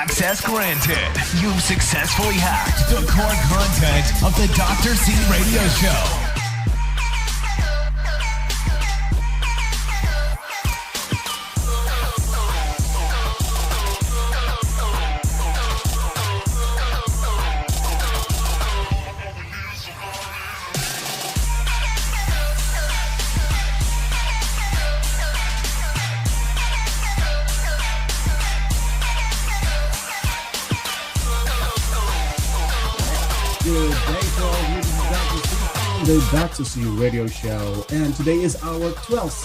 Access granted. You've successfully hacked the core content of the Dr. C radio show. The Dr. C radio show, and today is our 12th,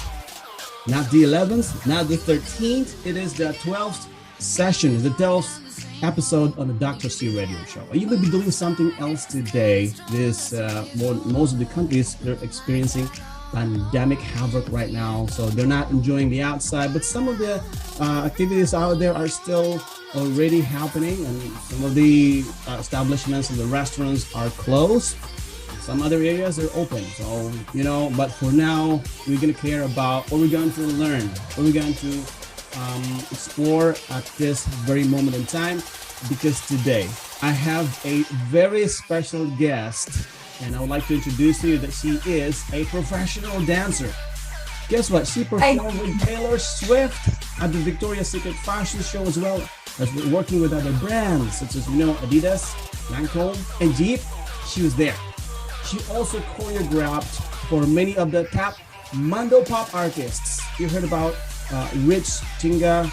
not the 11th, not the 13th, it is the 12th session, the 12th episode on the Dr. C radio show. You could be doing something else today. Most of the countries, they're experiencing pandemic havoc right now, so they're not enjoying the outside, but some of the activities out there are still already happening, and some of the establishments and the restaurants are closed. Some other areas are open, so but for now we're going to care about what we're going to learn, what we're going to explore at this very moment in time, because today I have a very special guest, and I would like to introduce you that she is a professional dancer. Guess what? She performed with Taylor Swift at the Victoria's Secret fashion show, as well as working with other brands such as Adidas, Lancome, and Jeep. She was there. She also choreographed for many of the top MandoPop artists. You heard about Rich Chigga,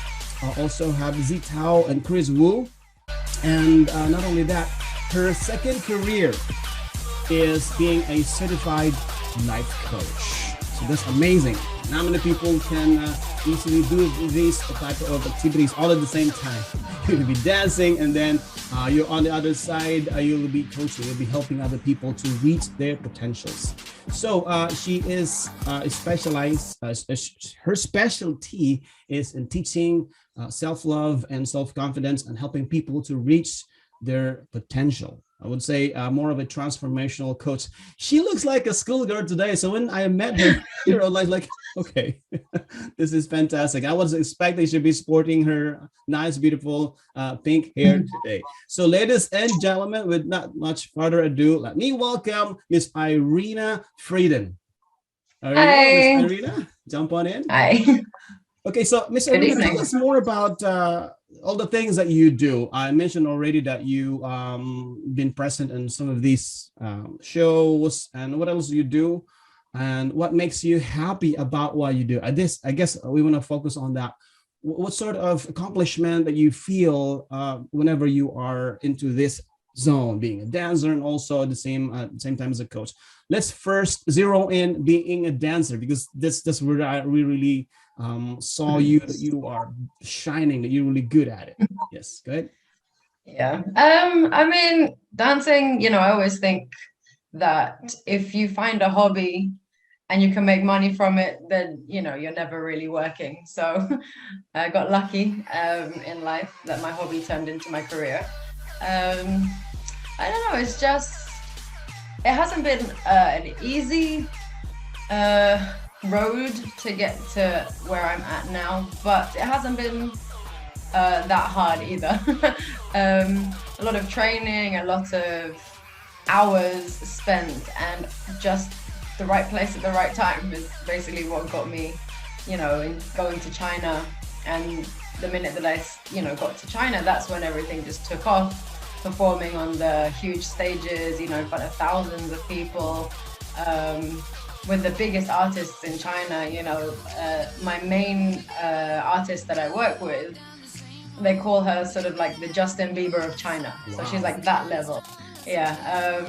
also have Ztao and Kris Wu. And not only that, her second career is being a certified life coach. So that's amazing. Not many people can easily do these type of activities all at the same time. You'll be dancing, and then you're on the other side, you'll be coaching, you'll be helping other people to reach their potentials. So she is specialized, her specialty is in teaching self-love and self-confidence and helping people to reach their potential. I would say more of a transformational coach. She looks like a schoolgirl today. So when I met her, I was like, okay, this is fantastic. I was expecting she'd be sporting her nice, beautiful pink hair today. So ladies and gentlemen, with not much further ado, let me welcome Miss Irena Freidin. Hi. Miss Irena, jump on in. Hi. Okay, so Miss Irena, tell us more about all the things that you do. I mentioned already that you been present in some of these shows, and what else do you do, and what makes you happy about what you do? I guess we want to focus on that. What sort of accomplishment that you feel whenever you are into this zone, being a dancer and also at the same time as a coach? Let's first zero in being a dancer, because that's where we really saw you, that you are shining, that you're really good at it. Yes, go ahead. Yeah. I mean, dancing, I always think that if you find a hobby and you can make money from it, then, you're never really working. So I got lucky in life that my hobby turned into my career. I don't know, it's just, it hasn't been an easy road to get to where I'm at now, but it hasn't been that hard either. A lot of training, a lot of hours spent, and just the right place at the right time is basically what got me, in going to China. And the minute that I, got to China, that's when everything just took off, performing on the huge stages, in front of thousands of people. With the biggest artists in China, my main artist that I work with, they call her sort of like the Justin Bieber of China. Wow. So she's like that level. Yeah.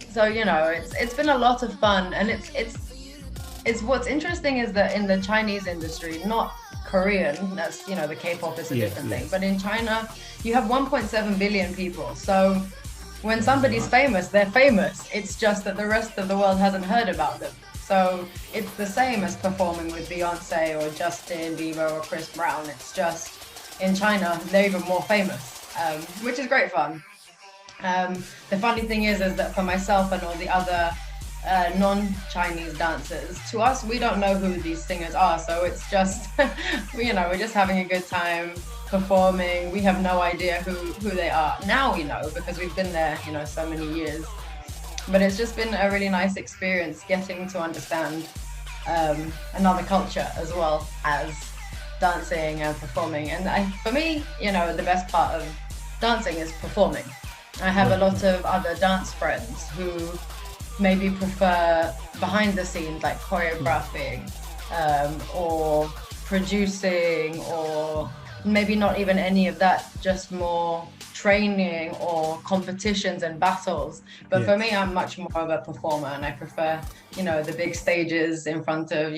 So, it's been a lot of fun, and it's what's interesting is that in the Chinese industry, not Korean, that's, the K-pop is a different thing, but in China, you have 1.7 billion people. So when somebody's famous, they're famous. It's just that the rest of the world hasn't heard about them. So it's the same as performing with Beyonce or Justin Bieber or Chris Brown. It's just in China, they're even more famous, which is great fun. The funny thing is that for myself and all the other non-Chinese dancers, to us, we don't know who these singers are. So it's just, we're just having a good time performing. We have no idea who they are. Now we know because we've been there, so many years. But it's just been a really nice experience getting to understand another culture as well as dancing and performing. And for me, the best part of dancing is performing. I have a lot of other dance friends who maybe prefer behind the scenes, like choreographing or producing, or maybe not even any of that, just more training or competitions and battles. But for me, I'm much more of a performer, and I prefer, the big stages in front of,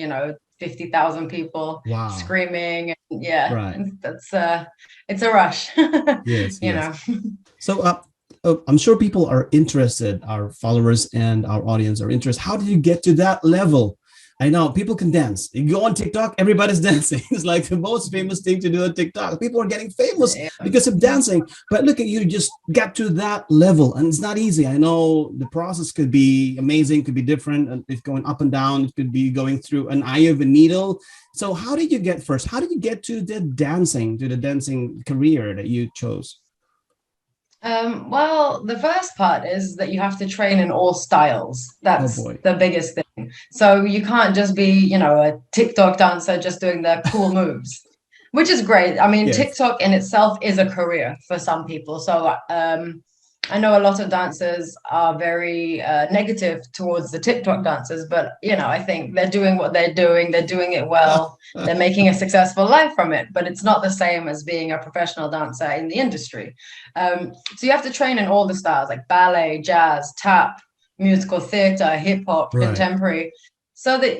50,000 people screaming. And that's it's a rush. Yes. know. So I'm sure people are interested, our followers and our audience are interested. How did you get to that level? I know people can dance. You go on TikTok, everybody's dancing. It's like the most famous thing to do on TikTok. People are getting famous because of dancing. But look at you, just got to that level, and it's not easy. I know the process could be amazing, could be different, and it's going up and down. It could be going through an eye of a needle. So how did you get first? How did you get to the dancing career that you chose? Well, the first part is that you have to train in all styles. That's the biggest thing. So you can't just be, a TikTok dancer just doing the cool moves, which is great. I mean, TikTok in itself is a career for some people. So I know a lot of dancers are very negative towards the TikTok dancers, but I think they're doing what they're doing. They're doing it well. They're making a successful life from it, but it's not the same as being a professional dancer in the industry. So you have to train in all the styles, like ballet, jazz, tap, musical theater, hip hop, contemporary, so that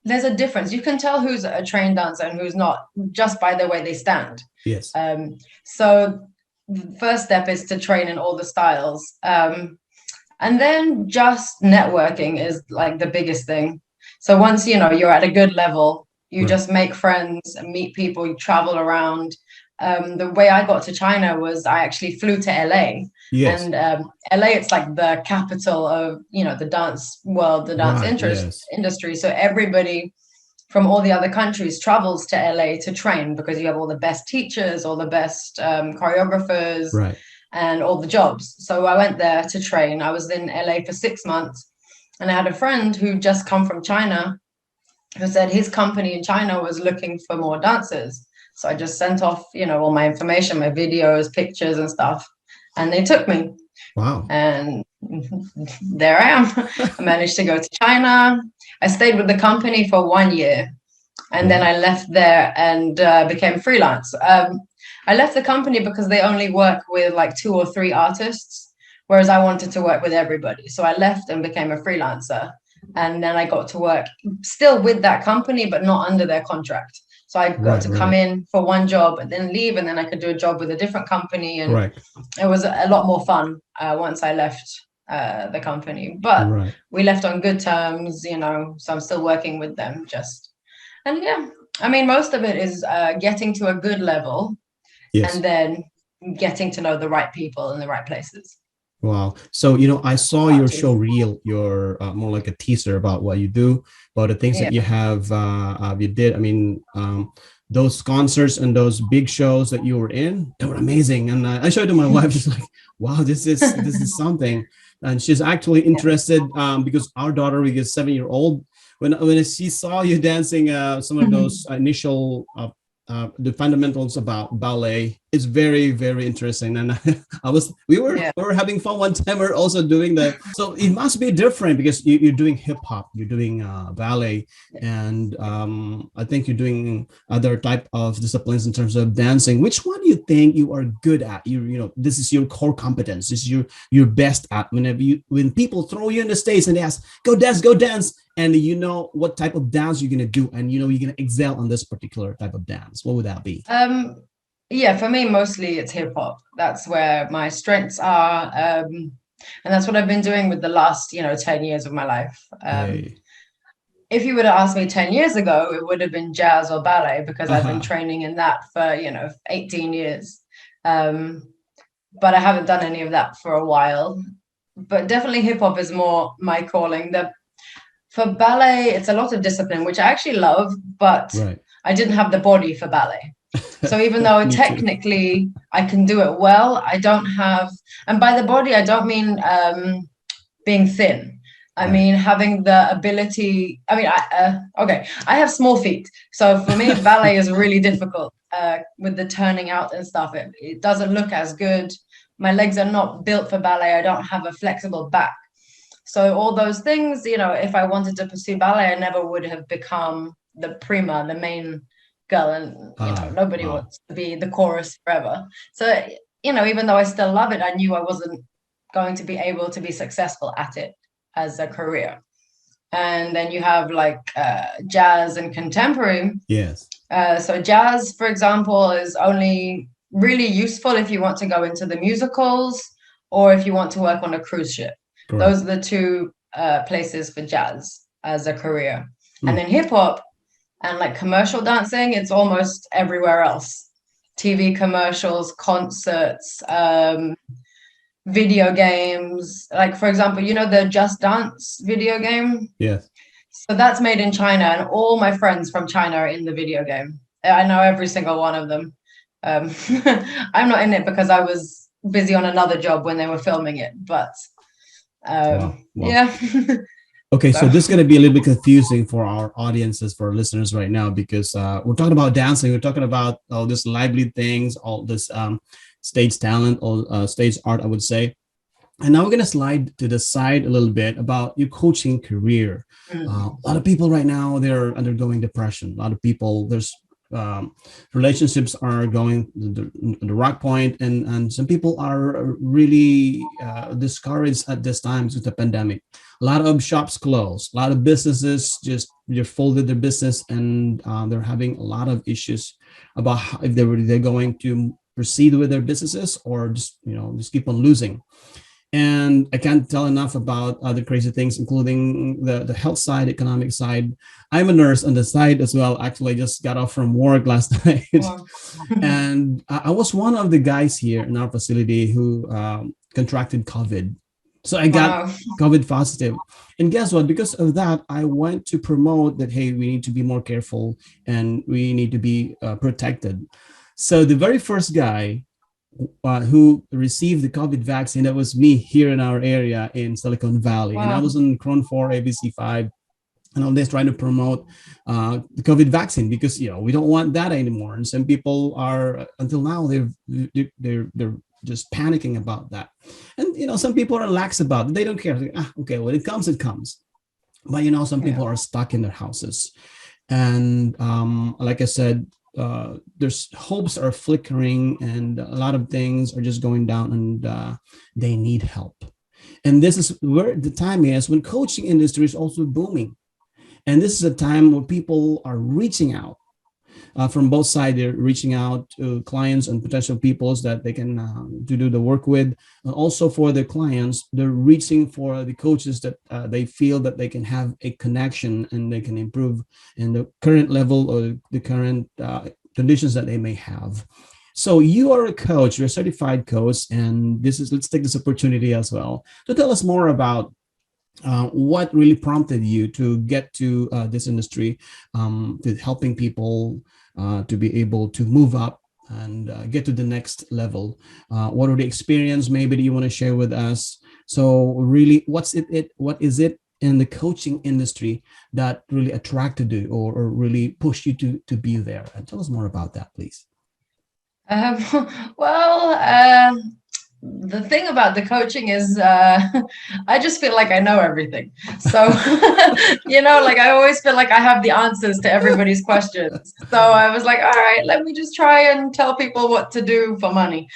there's a difference. You can tell who's a trained dancer and who's not just by the way they stand. Yes. So first step is to train in all the styles, and then just networking is like the biggest thing. So once you're at a good level, you just make friends and meet people. You travel around. The way I got to China was I actually flew to LA. And LA, it's like the capital of the dance world, the dance industry. So everybody from all the other countries travels to LA to train because you have all the best teachers, all the best choreographers, and all the jobs. So I went there to train. I was in LA for 6 months, and I had a friend who just come from China who said his company in China was looking for more dancers. So I just sent off, all my information, my videos, pictures and stuff, and they took me. Wow. And there I am. I managed to go to China. I stayed with the company for 1 year, and then I left there and became freelance. I left the company because they only work with like 2 or 3 artists, whereas I wanted to work with everybody. So I left and became a freelancer. And then I got to work still with that company, but not under their contract. So I got to come in for one job and then leave, and then I could do a job with a different company. And it was a lot more fun once I left the company. But we left on good terms, so I'm still working with them most of it is getting to a good level and then getting to know the right people in the right places. Wow. So, I saw your show reel, your more like a teaser about what you do, about the things that you have, you did. I mean, those concerts and those big shows that you were in, they were amazing. And I showed it to my wife. She's like, wow, this is something. And she's actually interested because our daughter, we get 7-year-old, when she saw you dancing some of those initial the fundamentals about ballet is very, very interesting. And we were having fun one time. We're also doing that. So it must be different because you're doing hip hop, you're doing ballet, and I think you're doing other type of disciplines in terms of dancing. Which one do you think you are good at? This is your core competence. This is your best at. When people throw you in the stage and they ask, go dance. And what type of dance you're going to do. And you're going to excel on this particular type of dance. What would that be? For me, mostly it's hip hop. That's where my strengths are. And that's what I've been doing with the last, 10 years of my life. If you would have asked me 10 years ago, it would have been jazz or ballet because I've been training in that for, 18 years. But I haven't done any of that for a while. but definitely hip hop is more my calling. For ballet, it's a lot of discipline, which I actually love, but Right. I didn't have the body for ballet. So even though Me too. technically I can do it well, I don't have, and by the body, I don't mean being thin. I Right. mean having the ability. I mean, I have small feet, so for me, ballet is really difficult with the turning out and stuff. It doesn't look as good. My legs are not built for ballet. I don't have a flexible back. So all those things, if I wanted to pursue ballet, I never would have become the prima, the main girl, and nobody Wow. wants to be the chorus forever. So even though I still love it, I knew I wasn't going to be able to be successful at it as a career. And then you have like jazz and contemporary. Yes. So jazz, for example, is only really useful if you want to go into the musicals or if you want to work on a cruise ship. Correct. Those are the two places for jazz as a career. And then hip hop and like commercial dancing, it's almost everywhere else. TV commercials, concerts, video games. Like, for example, the Just Dance video game? Yes. So that's made in China, and all my friends from China are in the video game. I know every single one of them. I'm not in it because I was busy on another job when they were filming it, but Wow. yeah. Okay, so this is going to be a little bit confusing for our audiences, for our listeners right now, because we're talking about dancing, we're talking about all this lively things, all this stage talent, or stage art, I would say. And now we're going to slide to the side a little bit about your coaching career. A lot of people right now, they're undergoing depression. A lot of people, there's relationships are going the rock point, and some people are really discouraged at this time with the pandemic. A lot of shops closed, a lot of businesses just folded their business, and they're having a lot of issues about how, if they're going to proceed with their businesses or just keep on losing. And I can't tell enough about other crazy things, including the health side, economic side. I'm a nurse on the side as well. Actually, I just got off from work last night. Wow. And I was one of the guys here in our facility who contracted COVID. So I got COVID positive. And guess what? Because of that, I went to promote that, hey, we need to be more careful and we need to be protected. So the very first guy who received the COVID vaccine, that was me here in our area in Silicon Valley. Wow. And I was on Cron 4, ABC 5, and all this trying to promote the COVID vaccine because, we don't want that anymore. And some people are, until now, they're just panicking about that. And, some people are lax about it. They don't care. Like, okay, when it comes, it comes. But, some people are stuck in their houses. And like I said, there's hopes are flickering and a lot of things are just going down, and they need help. And this is where the time is when coaching industry is also booming. And this is a time where people are reaching out from both sides. They're reaching out to clients and potential peoples that they can to do the work with. And also for the clients, they're reaching for the coaches that they feel that they can have a connection and they can improve in the current level or the current conditions that they may have. So you are a coach, you're a certified coach, and let's take this opportunity as well to tell us more about what really prompted you to get to this industry, to helping people to be able to move up and get to the next level. What are the experience maybe that you want to share with us? So really, what is it in the coaching industry that really attracted you or really pushed you to be there? And tell us more about that, please. The thing about the coaching is I just feel like I know everything. So, like I always feel like I have the answers to everybody's questions. So I was like, all right, let me just try and tell people what to do for money.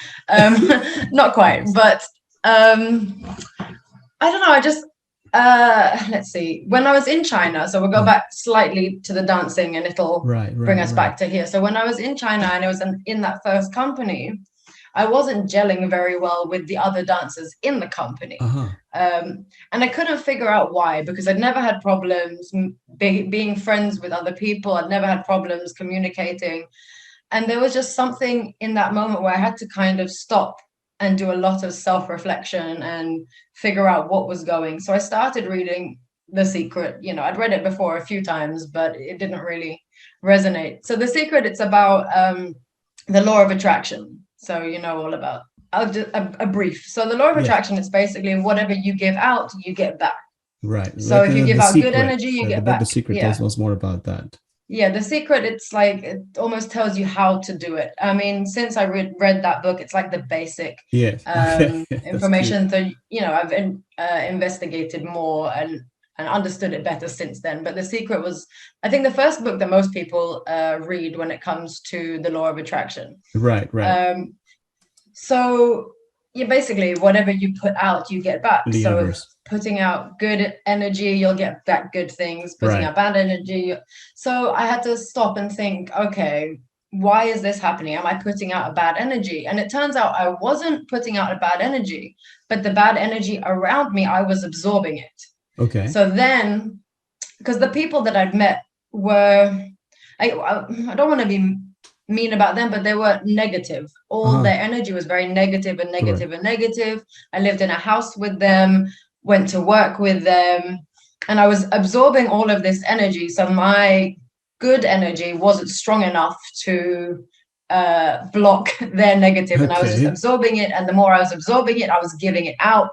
Not quite, but I don't know. I just, let's see, when I was in China, so we'll go back slightly to the dancing and it'll bring us back to here. So when I was in China and it was in that first company, I wasn't gelling very well with the other dancers in the company. And I couldn't figure out why, because I'd never had problems being friends with other people. I'd never had problems communicating. And there was just something in that moment where I had to kind of stop and do a lot of self-reflection and figure out what was going. So I started reading The Secret. You know, I'd read it before a few times, but it didn't really resonate. So The Secret, it's about the law of attraction. So you know all about a brief. So the law of attraction is basically whatever you give out, you get back. Right. So like, if you give out Secret. good energy, you get the book back. The Secret tells us more about that. Yeah, The Secret, it's like, it almost tells you how to do it. I mean, since I read that book, it's like the basic information. So, you know, I've investigated more and understood it better since then. But The Secret was, I think, the first book that most people read when it comes to the law of attraction. Right. So yeah, basically whatever you put out, you get back. The so universe. If putting out good energy, you'll get back good things. Putting out bad energy. So I had to stop and think, okay, why is this happening? Am I putting out a bad energy? And it turns out I wasn't putting out a bad energy, but the bad energy around me, I was absorbing it. Okay. So then, because the people that I'd met were, I don't want to be mean about them, but they were negative. All their energy was very negative and negative and negative. I lived in a house with them, went to work with them, and I was absorbing all of this energy. So my good energy wasn't strong enough to block their negative, and I was just absorbing it. And the more I was absorbing it, I was giving it out,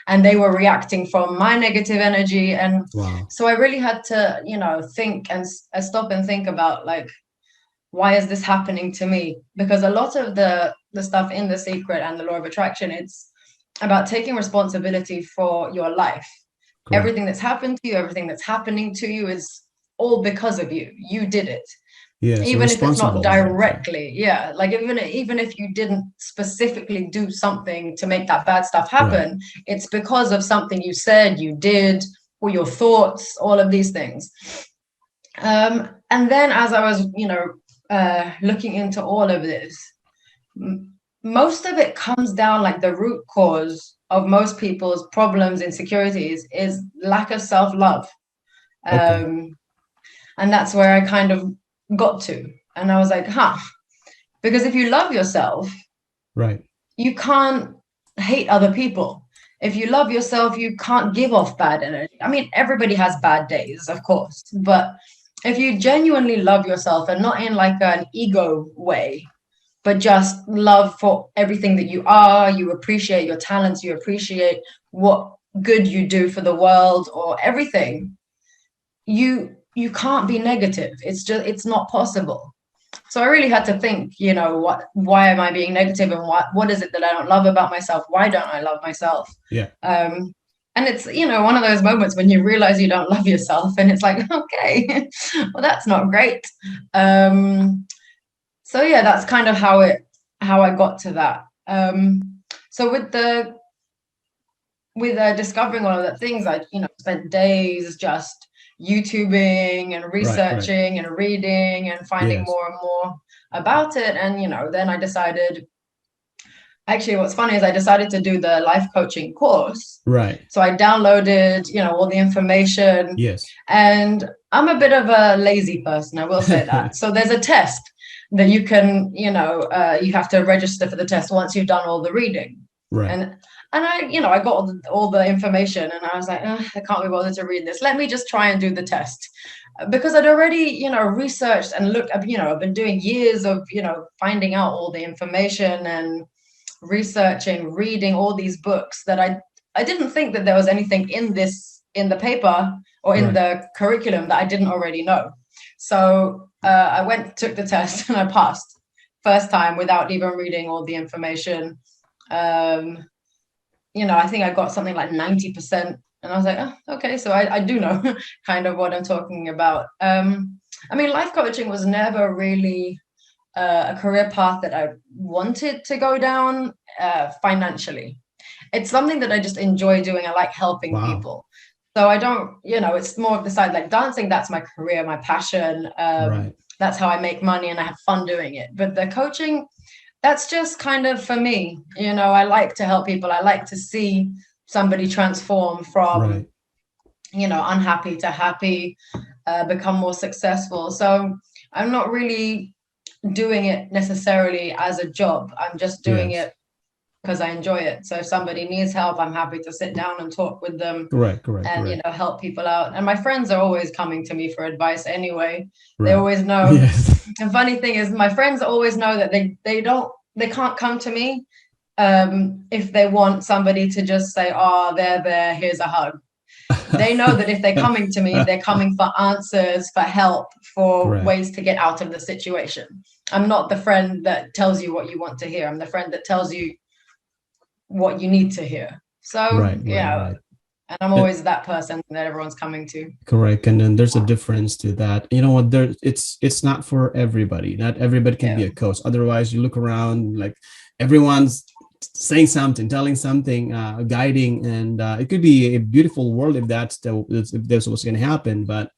and they were reacting from my negative energy. And so I really had to, you know, think and stop and think about, like, why is this happening to me? Because a lot of the stuff in The Secret and the law of attraction, it's about taking responsibility for your life. Correct. Everything that's happened to you, everything that's happening to you is all because of you. You did it. Yeah, even if it's not directly. Yeah. Like even if you didn't specifically do something to make that bad stuff happen, it's because of something you said, you did, or your thoughts, all of these things. And then as I was, you know, looking into all of this, most of it comes down, like, the root cause of most people's problems, insecurities, is lack of self-love. And that's where I kind of got to, and I was like, because if you love yourself, you can't hate other people. If you love yourself, you can't give off bad energy. I mean, everybody has bad days, of course, but if you genuinely love yourself, and not in like an ego way, but just love for everything that you are, you appreciate your talents, you appreciate what good you do for the world or everything, you can't be negative. It's not possible. So I really had to think, you know, why am I being negative, and what is it that I don't love about myself? Why don't I love myself? Yeah. And it's, you know, one of those moments when you realize you don't love yourself, and it's like, okay, well, that's not great. So yeah, that's kind of how I got to that. So with discovering all of the things, I, you know, spent days just YouTubing and researching and reading and finding more and more about it. And, you know, then I decided, actually, what's funny is I decided to do the life coaching course. Right. So I downloaded, you know, all the information. Yes. And I'm a bit of a lazy person, I will say that. So there's a test that you can, you know, you have to register for the test once you've done all the reading. Right. And I, you know, I got all the information, and I was like, I can't be bothered to read this. Let me just try and do the test. Because I'd already, you know, researched and looked, you know, I've been doing years of, you know, finding out all the information and researching, reading all these books, that I didn't think that there was anything in the paper or in the curriculum that I didn't already know. So I took the test, and I passed first time without even reading all the information. You know, I think I got something like 90%, and I was like, oh, okay, so I do know kind of what I'm talking about. I mean, life coaching was never really a career path that I wanted to go down financially. It's something that I just enjoy doing. I like helping people. So I don't, you know, it's more of the side, like dancing, that's my career, my passion. That's how I make money, and I have fun doing it. But the coaching, that's just kind of for me. You know, I like to help people. I like to see somebody transform from, you know, unhappy to happy, become more successful. So I'm not really doing it necessarily as a job. I'm just doing it because I enjoy it. So if somebody needs help, I'm happy to sit down and talk with them. And you know, help people out. And my friends are always coming to me for advice anyway. They always know. Yes. The funny thing is my friends always know that they can't come to me if they want somebody to just say, oh, there, here's a hug. They know that if they're coming to me, they're coming for answers, for help, for ways to get out of the situation. I'm not the friend that tells you what you want to hear. I'm the friend that tells you what you need to hear. So and I'm always that person that everyone's coming to. Correct. And then there's a difference to that. You know what, it's not for everybody. Not everybody can be a coach. Otherwise you look around, like everyone's saying something, telling something, guiding, and it could be a beautiful world if that's what's going to happen. But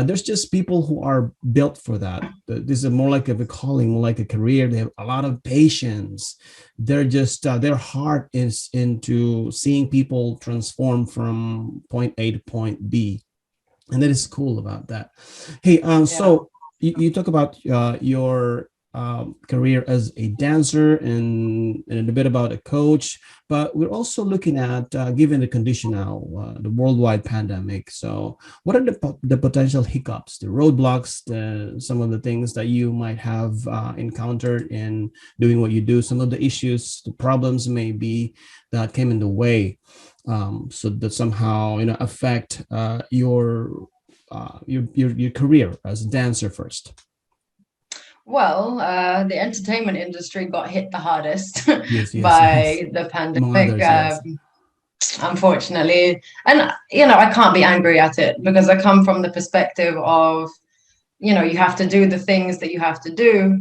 there's just people who are built for that. This is more like a calling, more like a career. They have a lot of patience. They're just their heart is into seeing people transform from point A to point B, and that is cool about that. Hey, so you talk about your career as a dancer and a bit about a coach, but we're also looking at given the condition now, the worldwide pandemic. So what are the potential hiccups, the roadblocks, some of the things that you might have encountered in doing what you do, some of the issues, the problems maybe that came in the way, so that somehow affect your career as a dancer first? Well, the entertainment industry got hit the hardest by the pandemic, unfortunately. And, I can't be angry at it because I come from the perspective of, you have to do the things that you have to do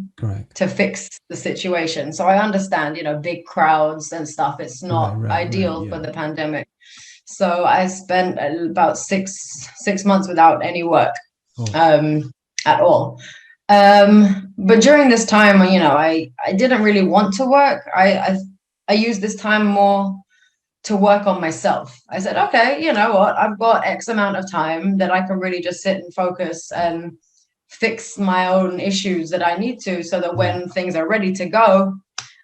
to fix the situation. So I understand, big crowds and stuff. It's not ideal for the pandemic. So I spent about six months without any work at all. But during this time, I didn't really want to work. I used this time more to work on myself. I said, okay, you know what? I've got X amount of time that I can really just sit and focus and fix my own issues that I need to, so that when things are ready to go,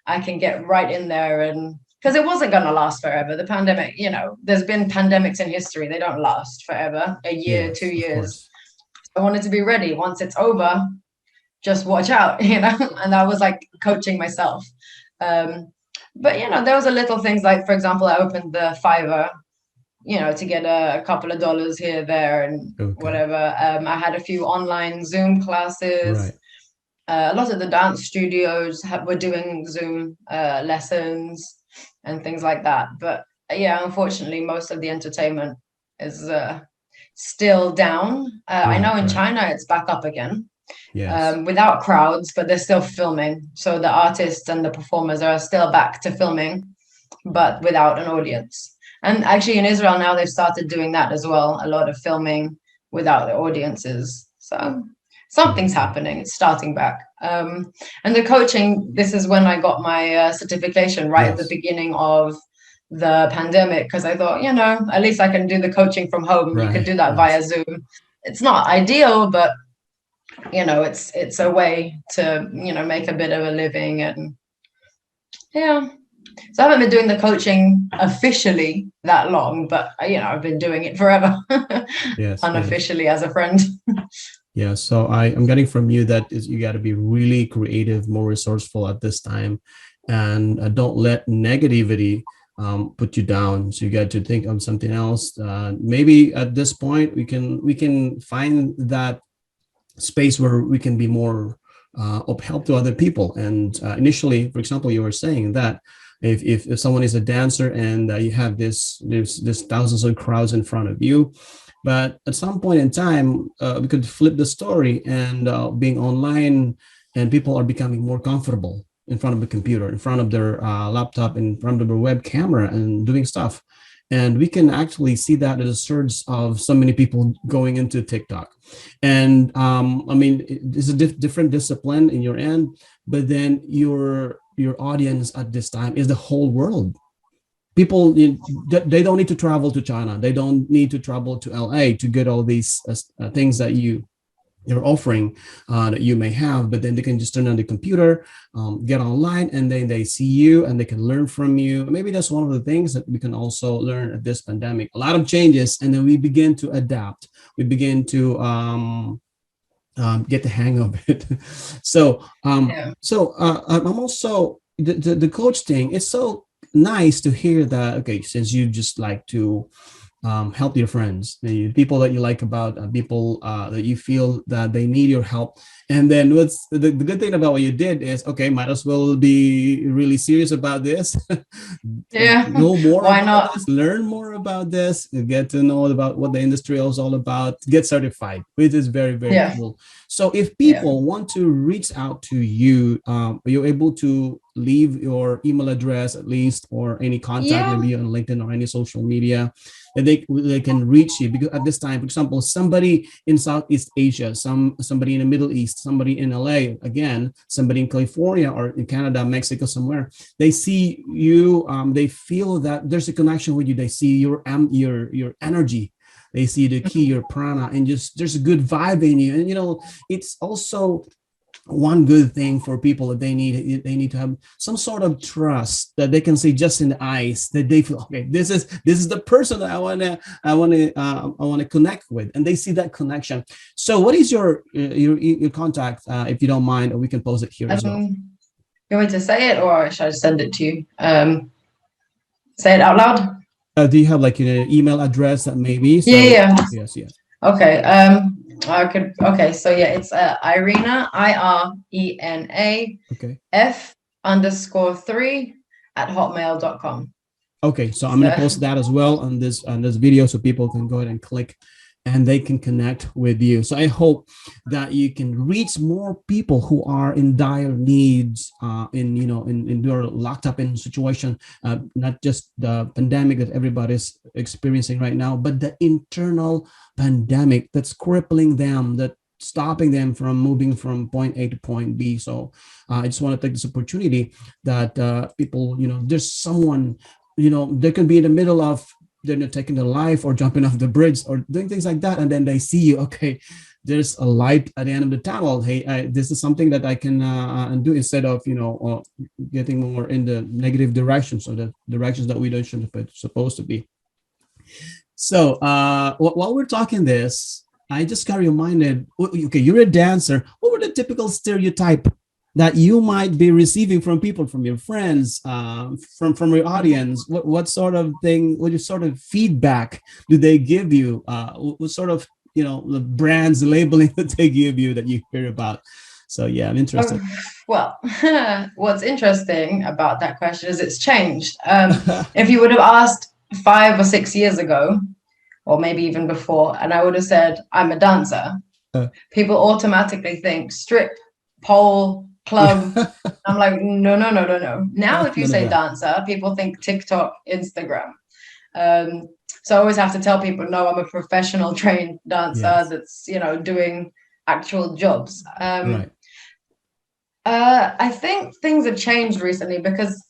I can get right in there. And because it wasn't going to last forever. The pandemic, there's been pandemics in history. They don't last forever, a year, 2 years. I wanted to be ready. Once it's over, just watch out, and I was like coaching myself. But, there was a little things like, for example, I opened the Fiverr, to get a couple of dollars here, there, and whatever. I had a few online Zoom classes. A lot of the dance studios were doing Zoom lessons and things like that. But yeah, unfortunately, most of the entertainment is still down. I know in China it's back up again. Without crowds, but they're still filming. So the artists and the performers are still back to filming, but without an audience. And actually in Israel now they've started doing that as well. A lot of filming without the audiences. So something's happening. It's starting back. And the coaching, this is when I got my certification at the beginning of the pandemic, because I thought, at least I can do the coaching from home. You can do that via Zoom. It's not ideal, but it's a way to, make a bit of a living. And so I haven't been doing the coaching officially that long, but I've been doing it forever. Unofficially as a friend. So I'm getting from you that you got to be really creative, more resourceful at this time, and don't let negativity put you down. So you got to think of something else. Maybe at this point we can find that space where we can be more of help to other people. And initially, for example, you were saying that if someone is a dancer and you have this thousands of crowds in front of you, but at some point in time we could flip the story, and being online, and people are becoming more comfortable in front of the computer, in front of their laptop, in front of their web camera, and doing stuff. And we can actually see that as a surge of so many people going into TikTok. And it's a different discipline in your end, but then your audience at this time is the whole world. People, they don't need to travel to China. They don't need to travel to LA to get all these things that you your offering that you may have, but then they can just turn on the computer, get online, and then they see you and they can learn from you. Maybe that's one of the things that we can also learn at this pandemic. A lot of changes, and then we begin to adapt. We begin to get the hang of it. So, Yeah. I'm also the coach thing. It's so nice to hear that. Okay, since you just like to help your friends, the people that you like about people that you feel that they need your help. And then what's the good thing about what you did is, okay, might as well be really serious about this. Yeah. Know more Why about not? this, learn more about this, get to know about what the industry is all about, get certified, which is very, very Yeah. cool. So if Yeah. people want to reach out to you, are you able to leave your email address at least, or any contact, Yeah. maybe on LinkedIn or any social media, that they can reach you? Because at this time, for example, somebody in Southeast Asia, somebody in the Middle East, somebody in LA, again, somebody in California or in Canada, Mexico, somewhere, they see you, they feel that there's a connection with you. They see your energy. They see the key, your prana, and just there's a good vibe in you. And it's also one good thing for people that they need to have some sort of trust that they can see just in the eyes, that they feel, okay, this is the person that I want to connect with, and they see that connection. So what is your contact, if you don't mind, or we can post it here as well. You want me to say it or should I send it to you? Say it out loud. Do you have like an email address that maybe? Yeah, So yeah. yes, yes. Okay. I could. Okay. So yeah, it's Irena, IRENA Okay. F_3 at hotmail.com. Okay, so I'm So gonna post that as well on this video, so people can go ahead and click, and they can connect with you. So I hope that you can reach more people who are in dire needs, in your locked up in situation, not just the pandemic that everybody's experiencing right now, but the internal pandemic that's crippling them, that stopping them from moving from point A to point B. So I just want to take this opportunity that people, there's someone, they can be in the middle of, they're not taking the life or jumping off the bridge or doing things like that, and then they see you, okay, there's a light at the end of the tunnel. Hey, this is something that I can do, instead of getting more in the negative direction, so the directions that we don't should be supposed to be. So while we're talking this, I just got reminded, okay, you're a dancer. What were the typical stereotype that you might be receiving from people, from your friends, from your audience? What sort of thing, what sort of feedback do they give you? What sort of, the brands labeling that they give you that you hear about? So yeah, I'm interested. well, what's interesting about that question is it's changed. If you would have asked 5 or 6 years ago, or maybe even before, and I would have said, I'm a dancer, people automatically think strip, pole, club. I'm like, no, no, no, no, no. Now, if you say dancer, people think TikTok, Instagram. So I always have to tell people, no, I'm a professional trained dancer that's, doing actual jobs. Right. I think things have changed recently because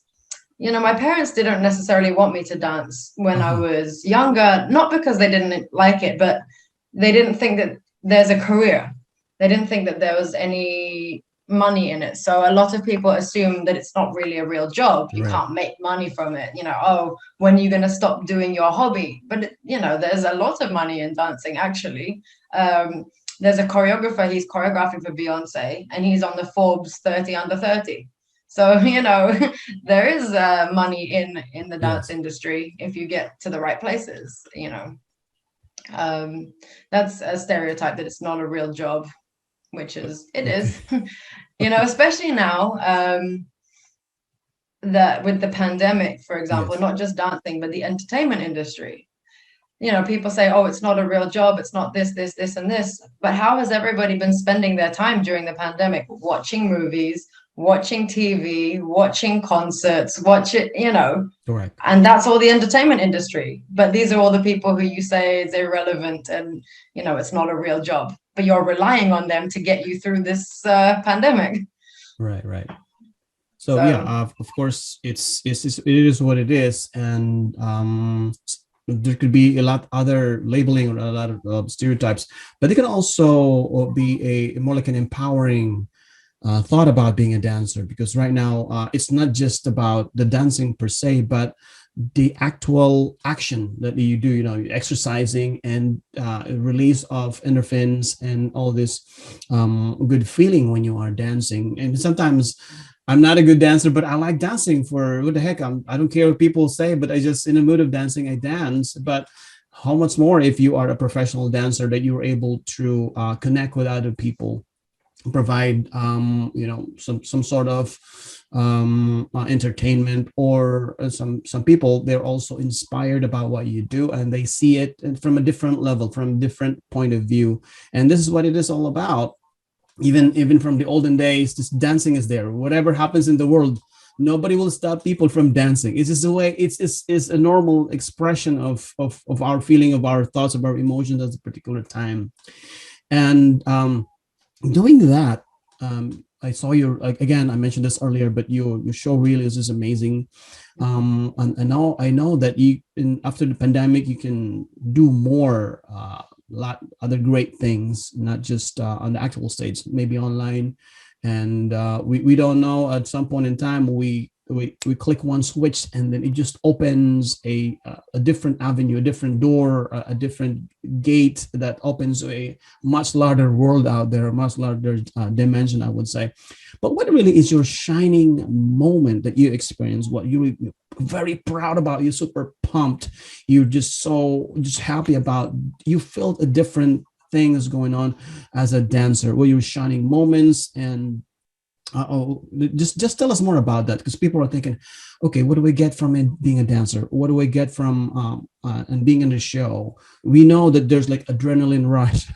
my parents didn't necessarily want me to dance when I was younger, not because they didn't like it, but they didn't think that there's a career. They didn't think that there was any money in it. So a lot of people assume that it's not really a real job. You can't make money from it. When are you going to stop doing your hobby? But, there's a lot of money in dancing, actually. There's a choreographer, he's choreographing for Beyonce, and he's on the Forbes 30 under 30. So, there is money in the dance industry if you get to the right places, That's a stereotype that it's not a real job, which is, it is, especially now that with the pandemic, for example, not just dancing, but the entertainment industry. People say, oh, it's not a real job. It's not this, this, this, and this. But how has everybody been spending their time during the pandemic? Watching movies, watching TV, watching concerts, Correct. And that's all the entertainment industry. But these are all the people who you say is irrelevant and, it's not a real job. But you're relying on them to get you through this pandemic. Right. So yeah, of course, it is what it is, and there could be a lot other labeling or a lot of stereotypes, but it can also be a more like an empowering thought about being a dancer, because right now it's not just about the dancing per se, but the actual action that you do, exercising and release of endorphins and all this good feeling when you are dancing. And sometimes I'm not a good dancer, but I like dancing. For what the heck, I don't care what people say, but I just in the mood of dancing, I dance. But how much more if you are a professional dancer, that you're able to connect with other people, provide some sort of entertainment, or some people, they're also inspired about what you do, and they see it from a different level, from a different point of view. And this is what it is all about. Even from the olden days, this dancing is there. Whatever happens in the world, nobody will stop people from dancing. It's just the way it's a normal expression of our feeling, of our thoughts, of our emotions at a particular time. And doing that, I saw your, like, again, I mentioned this earlier, but your show really is just amazing. And now I know that after the pandemic, you can do more, lot other great things, not just on the actual stage, maybe online. And we don't know, at some point in time, we click one switch, and then it just opens a different avenue, a different door, a different gate that opens a much larger world out there, a much larger dimension, I would say. But what really is your shining moment that you experience? What you're very proud about? You're super pumped. You're just happy about. You felt a different things going on as a dancer. What your shining moments? And just tell us more about that, because people are thinking, okay, what do we get from it being a dancer? What do we get from and being in the show? We know that there's like adrenaline rush.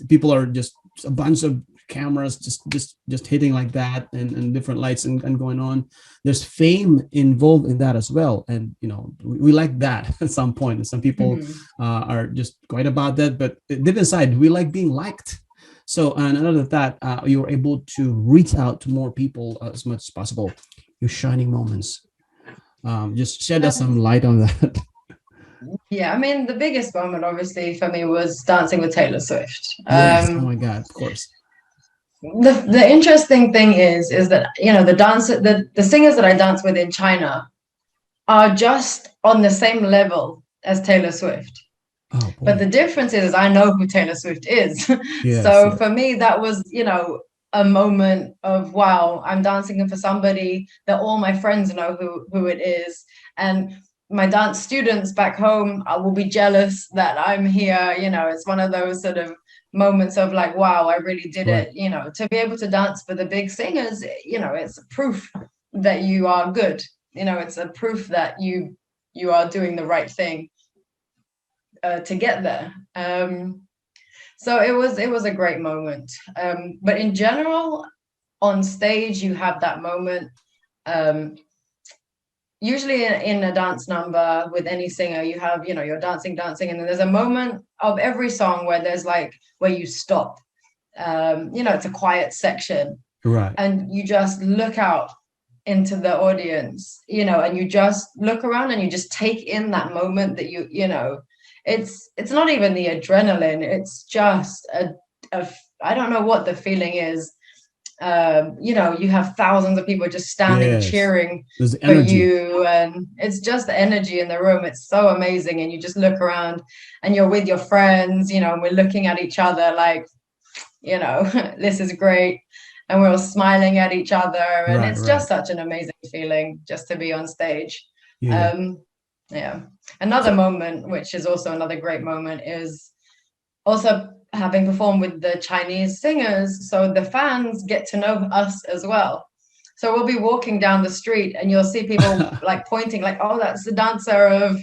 People are just a bunch of cameras just hitting like that, and different lights and going on. There's fame involved in that as well, and we like that at some point. Some people are just quite about that, but deep inside, we like being liked. So, and another that you're able to reach out to more people as much as possible. Your shining moments. Just shed us some light on that. Yeah, I mean, the biggest moment, obviously, for me was dancing with Taylor Swift. Yes. Oh my God, of course. The interesting thing is that the singers that I dance with in China are just on the same level as Taylor Swift. Oh, but the difference is I know who Taylor Swift is. So for me, that was, a moment of, wow, I'm dancing for somebody that all my friends know who it is. And my dance students back home will be jealous that I'm here. It's one of those sort of moments of like, wow, I really did it. To be able to dance for the big singers, it's a proof that you are good. It's a proof that you are doing the right thing to get there. So it was a great moment. But in general, on stage, you have that moment. Usually in a dance number with any singer, you have, you're dancing, and then there's a moment of every song where there's like, where you stop. It's a quiet section. Right. And you just look out into the audience, and you just look around and you just take in that moment that it's not even the adrenaline. It's just I don't know what the feeling is. You have thousands of people just standing, cheering for you, and it's just the energy in the room. It's so amazing. And you just look around and you're with your friends, and we're looking at each other like, this is great. And we're all smiling at each other. And it's just such an amazing feeling just to be on stage. Yeah. Another moment, which is also another great moment, is also having performed with the Chinese singers. So the fans get to know us as well. So we'll be walking down the street and you'll see people like pointing like, oh, that's the dancer of,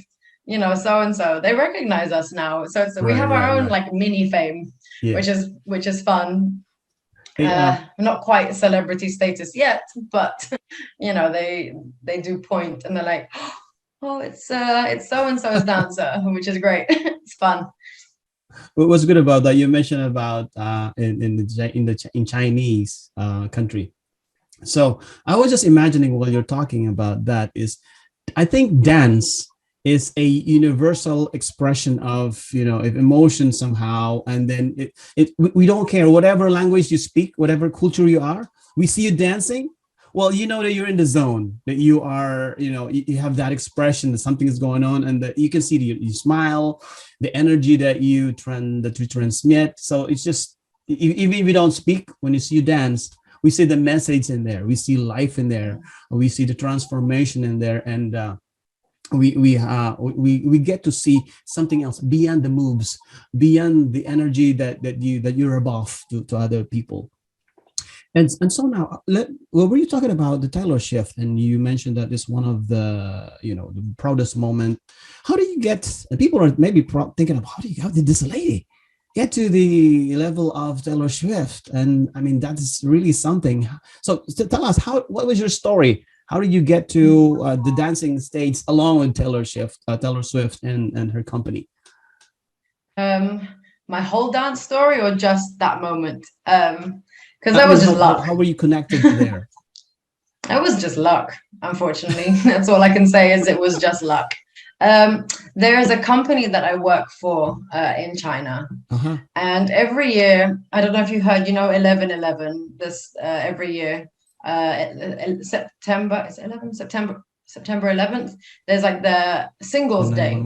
so-and-so. They recognize us now. So we have our own like mini fame, which is fun. Not quite celebrity status yet, but they do point and they're like, oh, it's so-and-so's dancer, which is great. It's fun. What's good about that? You mentioned about in Chinese country. So I was just imagining while you're talking about that is, I think dance is a universal expression of, of emotion somehow. And then we don't care whatever language you speak, whatever culture you are. We see you dancing, well, you know that you're in the zone, that you are, you have that expression that something is going on, and that you can see you smile, the energy that you transmit. So it's just, even if you don't speak, when you see you dance, we see the message in there, we see life in there, we see the transformation in there, and we get to see something else beyond the moves, beyond the energy that you're above to other people. And so now, well, were you talking about the Taylor shift, and you mentioned that it's one of the the proudest moment. How do you get? And people are maybe thinking of how did this lady get to the level of Taylor Swift? And I mean, that is really something. So tell us, what was your story? How did you get to the dancing stage along with Taylor Swift and her company? My whole dance story, or just that moment? Because that was just luck. How were you connected there? It was just luck, unfortunately. That's all I can say, is it was just luck. There is a company that I work for in China. Uh-huh. And every year, I don't know if you heard, 11/11, this every year, September, it's 11 September 11th, there's like the Singles Day.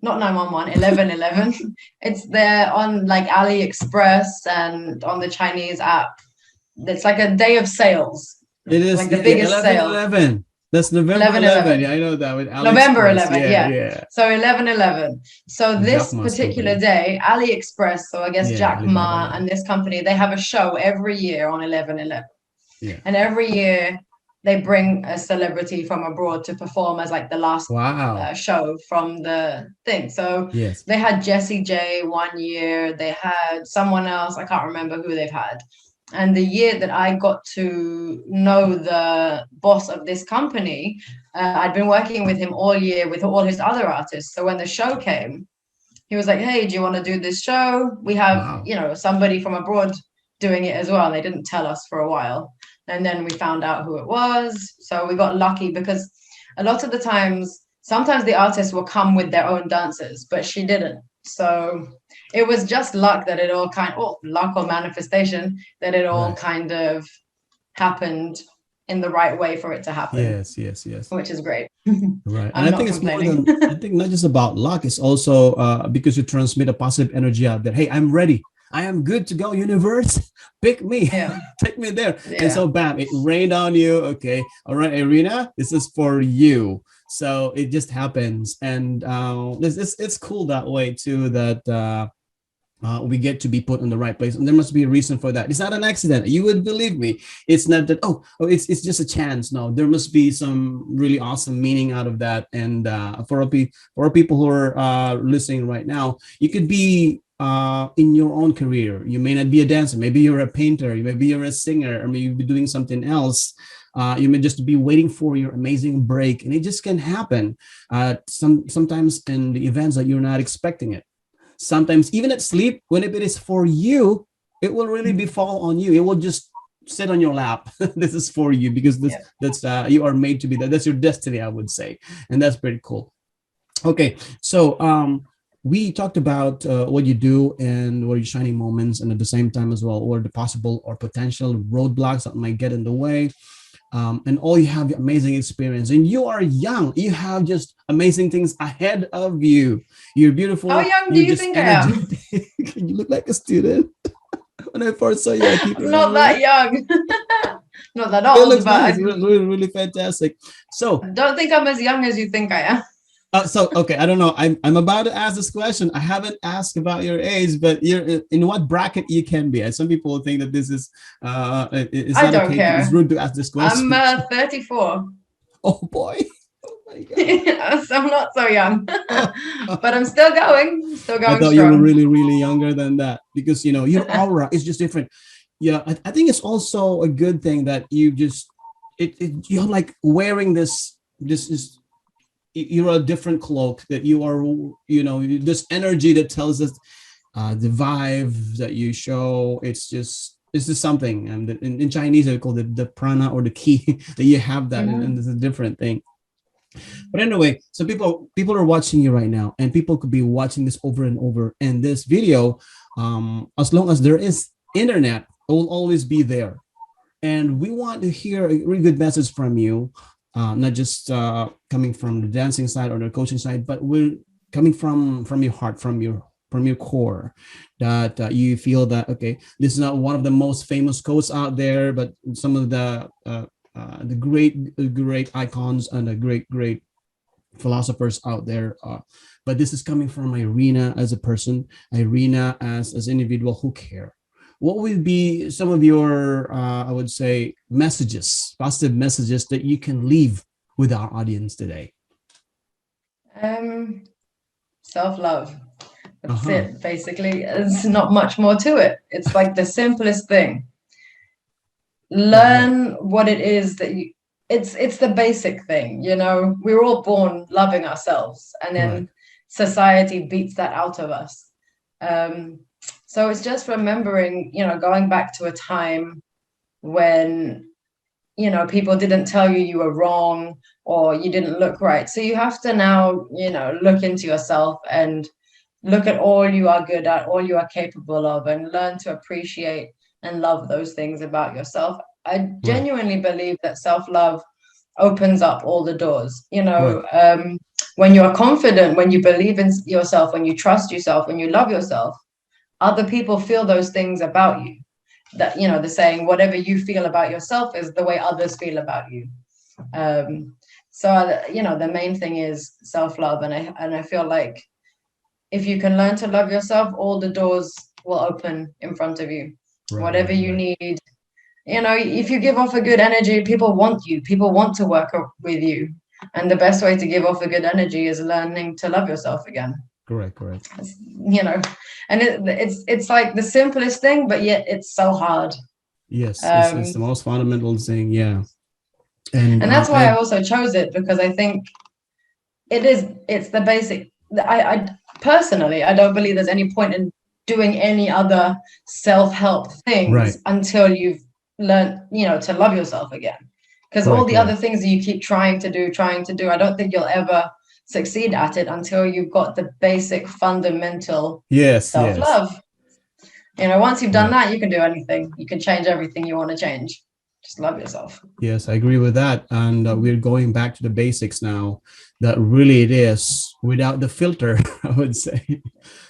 Not 911, 11/11. It's there on like AliExpress and on the Chinese app. It's like a day of sales. It is like the biggest 11, sale. 11. That's November 11. Yeah, I know that with AliExpress. November 11. Yeah. So 11/11. So this particular day, AliExpress. So I guess Jack Ma and this company, they have a show every year on 11/11. Yeah. And every year they bring a celebrity from abroad to perform as like the last show from the thing. So they had Jessie J one year. They had someone else. I can't remember who they've had. And the year that I got to know the boss of this company, I'd been working with him all year with all his other artists. So when the show came, he was like, hey, do you want to do this show? We have, somebody from abroad doing it as well. They didn't tell us for a while. And then we found out who it was. So we got lucky, because a lot of the times, sometimes the artists will come with their own dancers, but she didn't. So it was just luck that it all luck or manifestation, that it all kind of happened in the right way for it to happen. Yes. Which is great. Right. And I think it's more than, I think not just about luck, it's also because you transmit a positive energy out there. Hey, I'm ready. I am good to go, universe. Pick me. Take me there. Yeah. And so bam, it rained on you. Okay. All right, Irena, this is for you. So it just happens. And it's cool that way too, that we get to be put in the right place. And there must be a reason for that. It's not an accident. You would believe me. It's not that, it's just a chance. No, there must be some really awesome meaning out of that. And for people who are listening right now, you could be in your own career. You may not be a dancer. Maybe you're a painter. Maybe you're a singer, or maybe you'll be doing something else. You may just be waiting for your amazing break, and it just can happen. Sometimes in the events that you're not expecting it. Sometimes even at sleep, when if it is for you, it will really befall on you. It will just sit on your lap. This is for you, because that's you are made to be that. That's your destiny, I would say, and that's pretty cool. Okay, so we talked about what you do and what your shining moments, and at the same time as well, or the possible or potential roadblocks that might get in the way. And all you have amazing experience, and you are young. You have just amazing things ahead of you. You're beautiful. How young do you think I am? You look like a student. When I first saw you, I'm not that young. Not that old. It looks nice. Really, really fantastic. So don't think I'm as young as you think I am. Okay, I don't know. I'm about to ask this question. I haven't asked about your age, but you're in what bracket you can be. And some people think that this is I don't care. It's rude to ask this question. I'm 34. Oh boy. Oh my God. So I'm not so young, but I'm still going. I thought strong. You were really, really younger than that, because your aura is just different. Yeah, I think it's also a good thing that you just you're like wearing this is. You're a different cloak, that you are, this energy that tells us the vibe that you show. It's just something. And in Chinese, they call it the prana or the ki, that you have that. And this is a different thing. But anyway, so people are watching you right now, and people could be watching this over and over. And this video, as long as there is internet, it will always be there. And we want to hear a really good message from you, not just coming from the dancing side or the coaching side, but we're coming from your heart, from your core, that you feel that okay, this is not one of the most famous quotes out there, but some of the great icons and the great philosophers out there. But this is coming from Irena as a person, Irena as an individual who care. What would be some of your, I would say, messages, positive messages that you can leave with our audience today? Self-love. That's it, basically. There's not much more to it. It's like the simplest thing. Learn what it is that you, it's the basic thing, you know. We're all born loving ourselves, and then society beats that out of us. So it's just remembering, you know, going back to a time when, you know, people didn't tell you you were wrong or you didn't look right. So you have to now, you know, look into yourself and look at all you are good at, all you are capable of, and learn to appreciate and love those things about yourself. I genuinely believe that self-love opens up all the doors. You know, when you are confident, when you believe in yourself, when you trust yourself, when you love yourself, other people feel those things about you. That, you know, the saying, whatever you feel about yourself is the way others feel about you. So, you know, the main thing is self-love. And I feel like if you can learn to love yourself, all the doors will open in front of you. Whatever you need. You know, if you give off a good energy, people want you. People want to work with you. And the best way to give off a good energy is learning to love yourself again. Correct. You know, and it's like the simplest thing, but yet it's so hard. Yes, it's the most fundamental thing. Yeah. And that's why I also chose it, because I think it's the basic. I personally, I don't believe there's any point in doing any other self-help things until you've learned, you know, to love yourself again. Because all the other things that you keep trying to do, I don't think you'll ever succeed at it until you've got the basic fundamental self-love. You know, once you've done that, you can do anything. You can change everything you want to change. Just love yourself. Yes, I agree with that. And we're going back to the basics now, that really it is without the filter, I would say.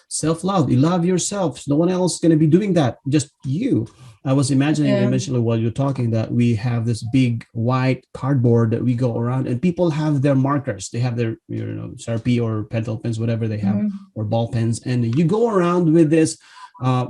Self-love, you love yourself. No one else is going to be doing that, just you. I was imagining eventually while you're talking that we have this big white cardboard that we go around, and people have their markers. They have their, you know, Sharpie or pencil pens, whatever they have, or ball pens. And you go around with this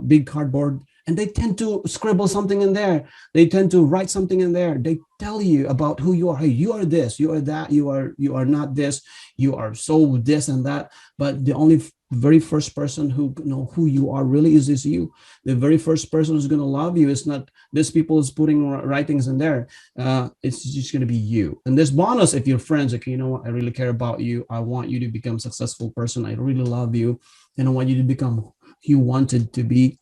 big cardboard, and they tend to scribble something in there. They tend to write something in there. They tell you about who you are. Hey, you are this, you are that, you are not this, you are so this and that. But the only very first person who know who you are really is you. The very first person who's going to love you is not this people is putting writings in there. It's just going to be you. And this bonus, if you're friends, okay, you know what, I really care about you. I want you to become a successful person. I really love you, and I want you to become who you wanted to be,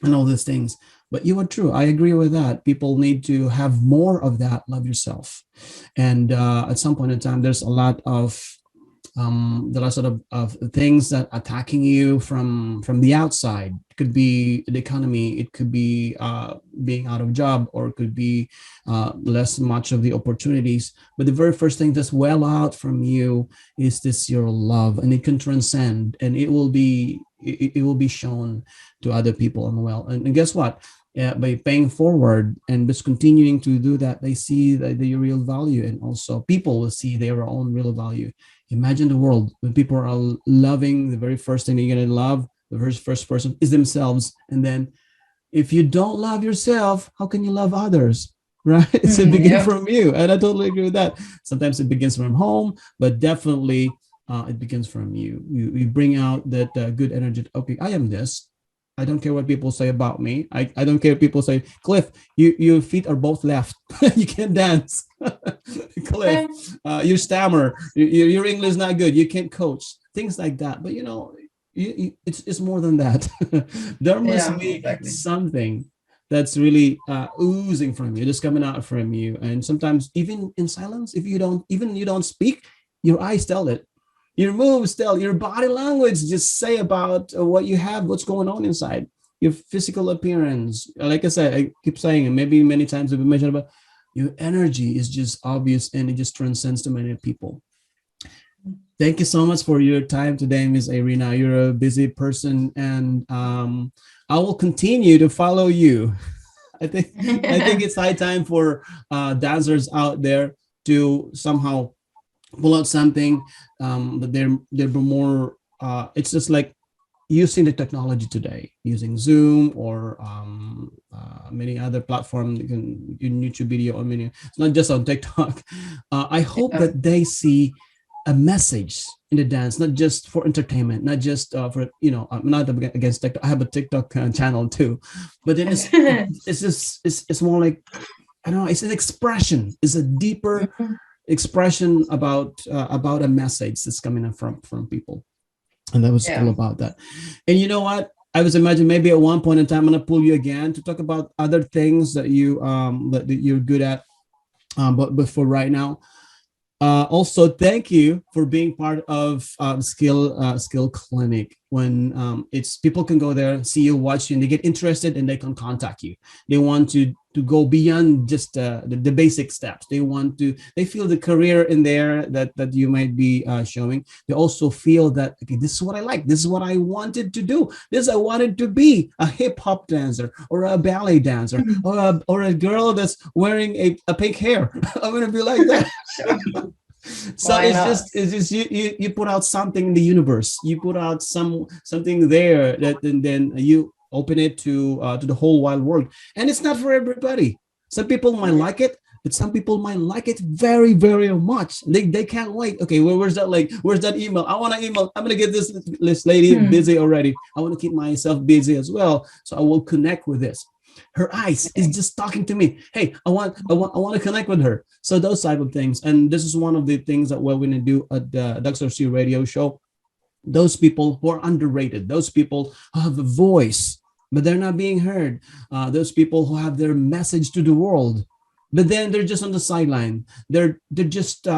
and all these things. But you are true. I agree with that. People need to have more of that. Love yourself. And at some point in time, there's a lot of things that attacking you from the outside. It could be the economy. It could be being out of job, or it could be less much of the opportunities. But the very first thing that's well out from you is this your love, and it can transcend, and it will be shown to other people. And guess what? By paying forward and just continuing to do that, they see the real value, and also people will see their own real value. Imagine the world when people are loving. The very first thing you're going to love, the very first person is themselves. And then if you don't love yourself, how can you love others? Right? It's it begins from you. And I totally agree with that. Sometimes it begins from home, but definitely it begins from you. You bring out that good energy. Okay, I am this. I don't care what people say about me. I don't care if people say, Cliff, your feet are both left. You can't dance. Cliff, you stammer. Your English is not good. You can't coach. Things like that. But, you know, it's more than that. There must be something that's really oozing from you, just coming out from you. And sometimes even in silence, if you don't speak, your eyes tell it. Your moves tell, your body language just say about what you have, what's going on inside. Your physical appearance. Like I said, I keep saying, and maybe many times we've mentioned about, your energy is just obvious and it just transcends to many people. Thank you so much for your time today, Miss Irena. You're a busy person, and I will continue to follow you. I think it's high time for dancers out there to somehow pull out something that they're more. It's just like using the technology today, using Zoom or many other platforms. You can in YouTube video or many. It's not just on TikTok. I hope Yeah. that they see a message in the dance, not just for entertainment, not just for I'm not against TikTok. I have a TikTok channel too, but then it's just it's more like I don't know. It's an expression. It's a deeper expression about a message that's coming up from people, and that was cool Yeah. about that. And you know what? I was imagining maybe at one point in time I'm gonna pull you again to talk about other things that you're good at. But for right now, also, thank you for being part of Skill Clinic. When it's people can go there, see you, watch you, and they get interested, and they can contact you. They want to go beyond just the basic steps. They feel the career in there that you might be showing. They also feel that, okay, this is what I like. This is what I wanted to do. This I wanted to be a hip hop dancer or a ballet dancer or a girl that's wearing a pink hair. I'm gonna be like that. Sure. So Why not? it's just you put out something in the universe. You put out something there that, and then you open it to the whole wide world. And it's not for everybody. Some people might like it, but some people might like it very, very much. They can't wait. Okay, where's that, like, where's that email? I want to email. I'm gonna get this lady busy already. I want to keep myself busy as well, so I will connect with this. Her eyes is just talking to me. Hey, I want to connect with her. So those type of things. And this is one of the things that we're going to do at the Dr. C radio show. Those people who are underrated, those people who have a voice but they're not being heard, those people who have their message to the world, but then they're just on the sideline. They're just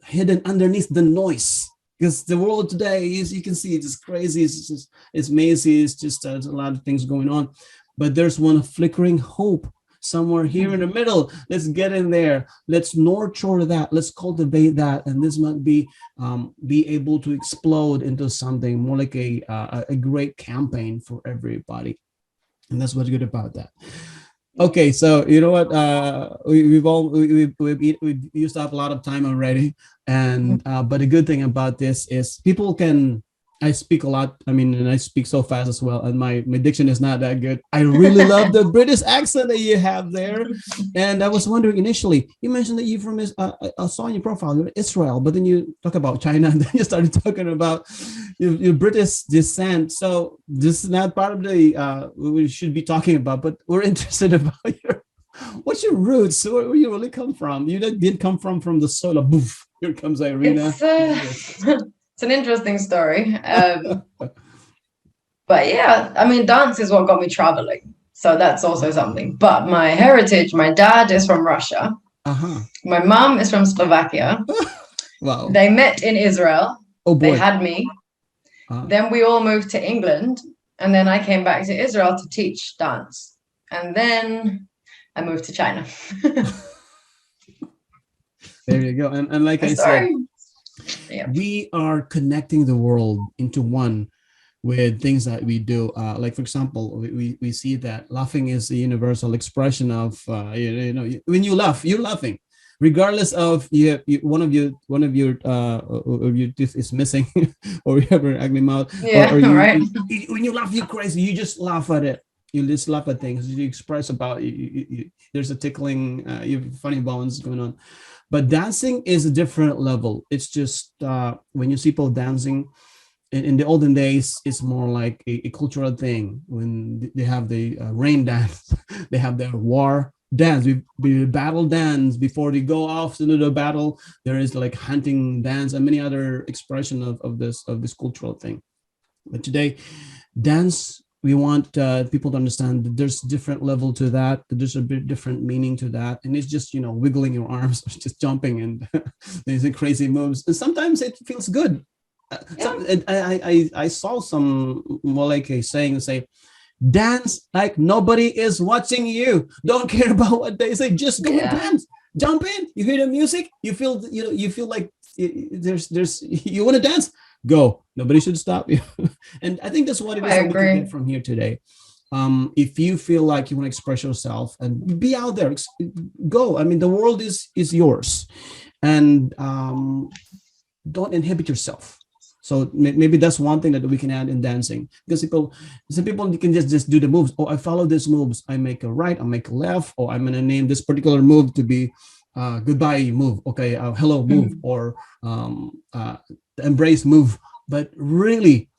hidden underneath the noise, because the world today is, you can see, it's just crazy. It's mazy. It's just there's a lot of things going on, but there's one flickering hope somewhere here in the middle. Let's get in there. Let's nurture that. Let's cultivate that, and this might be able to explode into something more like a great campaign for everybody. And that's what's good about that. Okay, so you know what? We've used up a lot of time already, and but the good thing about this is people can. I speak a lot. I mean, and I speak so fast as well, and my diction is not that good. I really love the British accent that you have there. And I was wondering initially, you mentioned that you're from I saw in your profile you're Israel, but then you talk about China, and then you started talking about your British descent. So this is not part of the we should be talking about, but we're interested about what's your roots? Where you really come from? You didn't come from the soil of boof. Here comes Irena. It's an interesting story. But yeah, I mean, dance is what got me traveling. So that's also something. But my heritage, my dad is from Russia. Uh-huh. My mom is from Slovakia. Wow. They met in Israel. Oh boy. They had me. Then we all moved to England. And then I came back to Israel to teach dance. And then I moved to China. There you go. And like I said, yeah. We are connecting the world into one with things that we do. Like, for example, we see that laughing is a universal expression of, when you laugh, you're laughing. Regardless of one of your teeth is missing, or you have an ugly mouth, yeah, or right. When you laugh, you're crazy. You just laugh at it. You just laugh at things. You express about there's a tickling, you have funny bones going on. But dancing is a different level. It's just when you see people dancing in the olden days, it's more like a cultural thing. When they have the rain dance, they have their war dance, we battle dance before they go off into the battle. There is like hunting dance and many other expression of this cultural thing. But today, dance we want people to understand that there's different level to that, that there's a bit different meaning to that, and it's just wiggling your arms, just jumping and these crazy moves, and sometimes it feels good. I saw some more like a saying say, dance like nobody is watching you. Don't care about what they say. Just go and dance. Jump in. You hear the music. You feel you feel like there's you want to dance. Go. Nobody should stop you. And I think that's what it is that we can get from here today. If you feel like you want to express yourself and be out there, go. I mean, the world is yours, and don't inhibit yourself. So maybe that's one thing that we can add in dancing, because some people you can just do the moves. Oh, I follow these moves. I make a right, I make a left, or I'm gonna name this particular move to be goodbye move. Okay, hello move, or the embrace move. But really,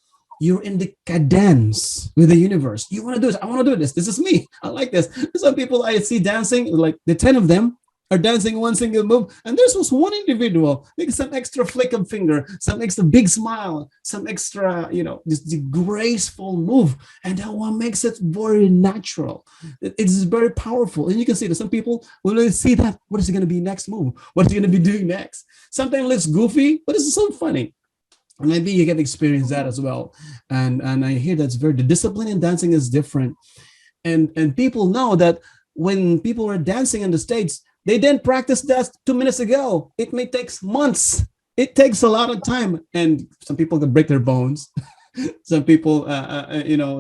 you're in the cadence with the universe. You want to do this. I want to do this. This is me. I like this. Some people I see dancing, like the 10 of them are dancing one single move, and there's was one individual make some extra flick of finger, some extra big smile, some extra this graceful move, and that one makes it very natural. It's very powerful, and you can see that some people will really see that what is it going to be next move, what is he going to be doing next. Sometimes it looks goofy, but it's so funny. And maybe you can experience that as well. And I hear that's the discipline in dancing is different, and people know that when people are dancing on the stage, they didn't practice that 2 minutes ago. It may take months. It takes a lot of time. And some people can break their bones. Some people,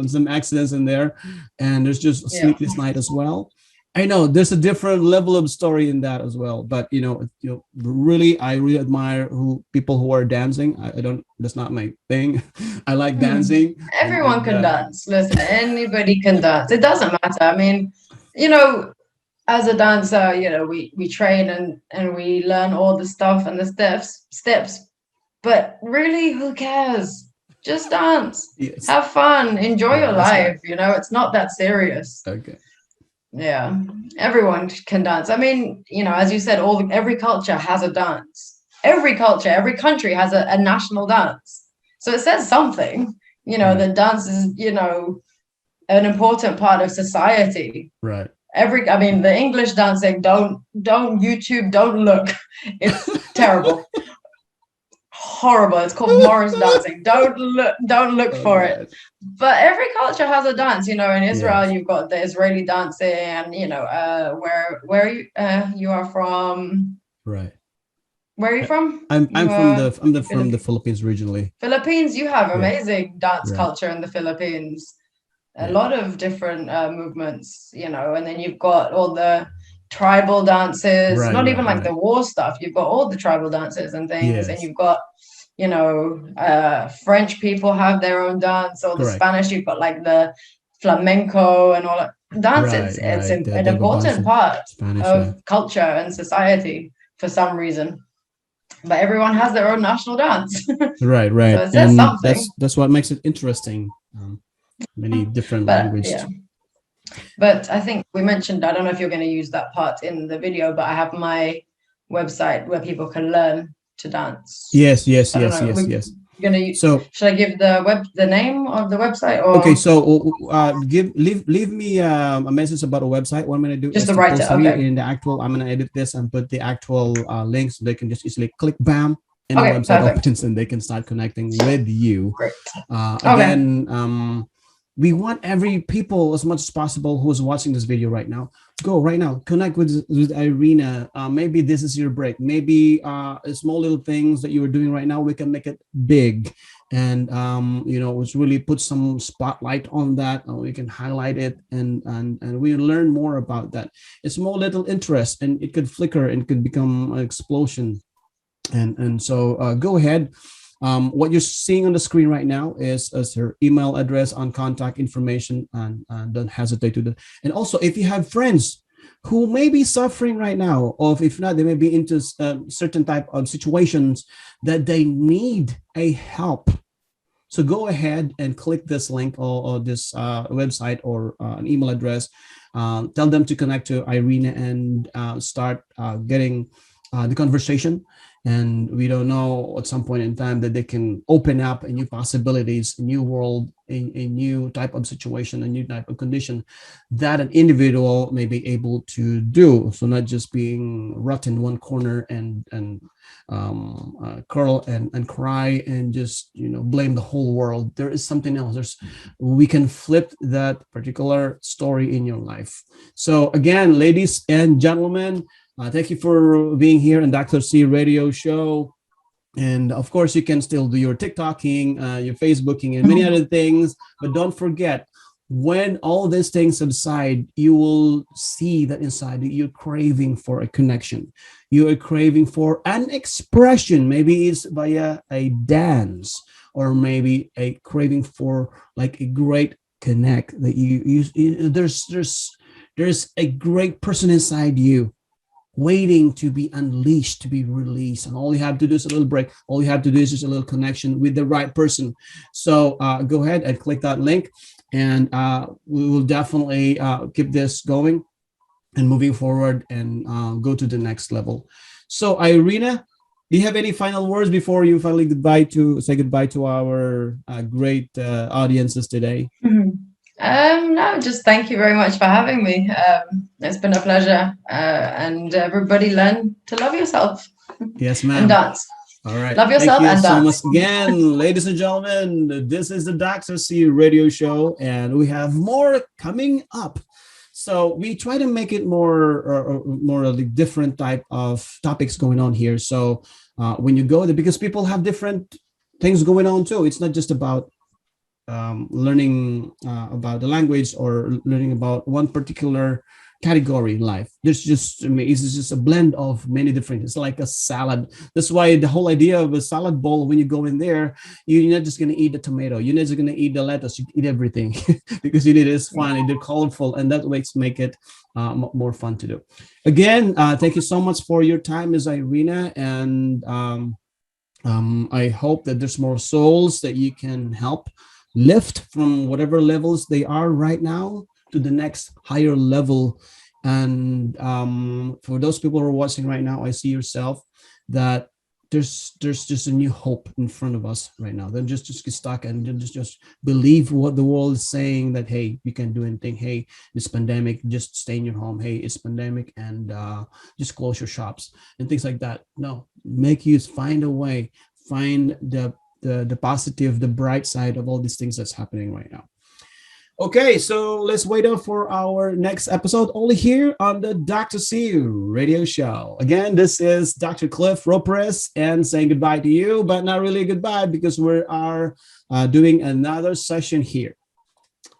some accidents in there. And there's just a sleepless night as well. I know there's a different level of story in that as well. But, really, I really admire people who are dancing. I don't, that's not my thing. I like dancing. Everyone can dance. Listen, anybody can dance. It doesn't matter. I mean, as a dancer, we train and we learn all the stuff and the steps, but really, who cares? Just dance. Yes. Have fun, enjoy your life. Right. It's not that serious. Okay. Yeah, everyone can dance. I mean, as you said, every culture has a dance. Every culture, every country has a national dance. So it says something, the dance is, an important part of society. Right. The English dancing, don't YouTube, don't look. It's terrible. Horrible. It's called Morris dancing. Don't look for it. But every culture has a dance, in Israel you've got the Israeli dancing, and where you are from. Right. Where are you from? I'm from the Philippines originally. Philippines, you have amazing dance culture in the Philippines. A lot of different movements, and then you've got all the tribal dances, not even like the war stuff. You've got all the tribal dances and things, and you've got, French people have their own dance, or the Spanish, you've got like the flamenco and all that. Dance, it's an important part of culture and society for some reason. But everyone has their own national dance. Right. So it says something. That's what makes it interesting. Many different languages. Yeah. But I think we mentioned, I don't know if you're going to use that part in the video, but I have my website where people can learn to dance. Yes. You're gonna use, should I give the name of the website? Or? Okay, so leave me a message about a website. What I'm gonna do just is to write it. Okay. In the actual, I'm gonna edit this and put the actual links so they can just easily click bam, and the website opens and they can start connecting with you. Great. Again, we want every people as much as possible who is watching this video right now. Go right now, connect with Irena. Maybe this is your break. Maybe small little things that you are doing right now, we can make it big, and it's really put some spotlight on that. We can highlight it, and we learn more about that. It's small little interest, and it could flicker and could become an explosion. And so go ahead. What you're seeing on the screen right now is her email address and contact information, and don't hesitate to do. And also, if you have friends who may be suffering right now, or if not, they may be into certain type of situations that they need a help. So go ahead and click this link or this website or an email address. Tell them to connect to Irena and start getting the conversation. And we don't know at some point in time that they can open up a new possibilities, a new world, a new type of situation, a new type of condition that an individual may be able to do. So not just being rut in one corner and curl and cry and just blame the whole world. There is something else. We can flip that particular story in your life. So again, ladies and gentlemen, thank you for being here in Dr. C Radio Show. And of course, you can still do your TikToking, your Facebooking, and many other things. But don't forget, when all these things subside, you will see that inside you're craving for a connection. You are craving for an expression. Maybe it's via a dance, or maybe a craving for like a great connect that there's a great person inside you waiting to be unleashed, to be released. And all you have to do is a little break. All you have to do is just a little connection with the right person. So go ahead and click that link, and we will definitely keep this going and moving forward and go to the next level. So Irena, do you have any final words before you finally say goodbye to our great audiences today? No, just thank you very much for having me. It's been a pleasure, and everybody learn to love yourself. Yes, ma'am. And dance. All right. Love yourself and dance. Thank you so much again, ladies and gentlemen. This is the Dr. C Radio Show, and we have more coming up. So we try to make it more of the different type of topics going on here. So when you go there, because people have different things going on too. It's not just about learning about the language or learning about one particular category in life. It's just a blend of many different. It's like a salad. That's why the whole idea of a salad bowl, when you go in there, you're not just going to eat the tomato. You're not just going to eat the lettuce. You eat everything because it is fun. It's colorful, and that make it more fun to do. Again, thank you so much for your time, Ms. Irena, and I hope that there's more souls that you can help lift from whatever levels they are right now to the next higher level. And for those people who are watching right now, I see yourself that there's just a new hope in front of us right now. Then just get stuck and just believe what the world is saying, that hey, you can't do anything. Hey, this pandemic, just stay in your home. Hey, it's pandemic, and just close your shops and things like that. No, make you find a way, find the positive, the bright side of all these things that's happening right now. Okay, so let's wait up for our next episode only here on the Dr. C Radio Show. Again, this is Dr. Cliff Roperez and saying goodbye to you, but not really goodbye because we are doing another session here.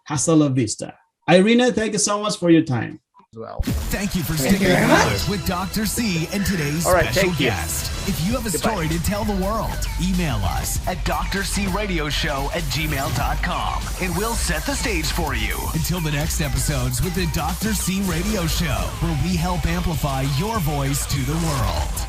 Hasta la vista. Irena, thank you so much for your time. Well, thank you for sticking around with Dr. C and today's special guest. If you have a story to tell the world, email us at drcradioshow@gmail.com and we'll set the stage for you. Until the next episodes with the Dr. C Radio Show, where we help amplify your voice to the world.